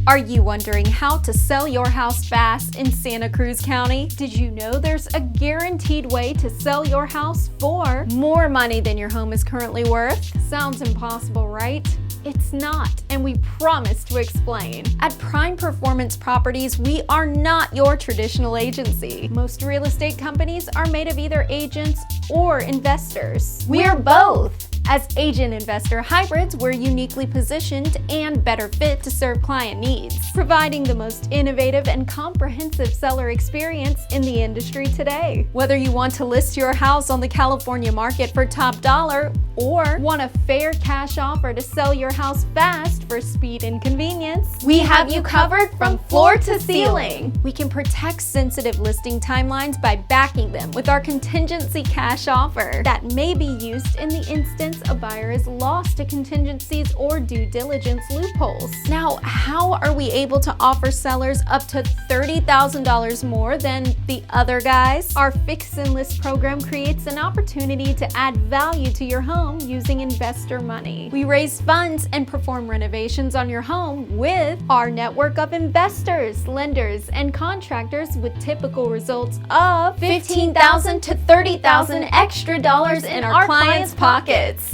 Are you wondering how to sell your house fast in Santa Cruz County? Did you know there's a guaranteed way to sell your house for more money than your home is currently worth? Sounds impossible, right? It's not, and we promise to explain. At Prime Performance Properties, we are not your traditional agency. Most real estate companies are made of either agents or investors. We're both. As agent-investor hybrids, we're uniquely positioned and better fit to serve client needs, providing the most innovative and comprehensive seller experience in the industry today. Whether you want to list your house on the California market for top dollar or want a fair cash offer to sell your house fast for speed and convenience, we have you covered from floor to ceiling. We can protect sensitive listing timelines by backing them with our contingency cash offer that may be used in the instance a buyer is lost to contingencies or due diligence loopholes. Now, how are we able to offer sellers up to $30,000 more than the other guys? Our Fix and List program creates an opportunity to add value to your home using investor money. We raise funds and perform renovations on your home with our network of investors, lenders, and contractors with typical results of $15,000 to $30,000 extra dollars in our clients' pockets.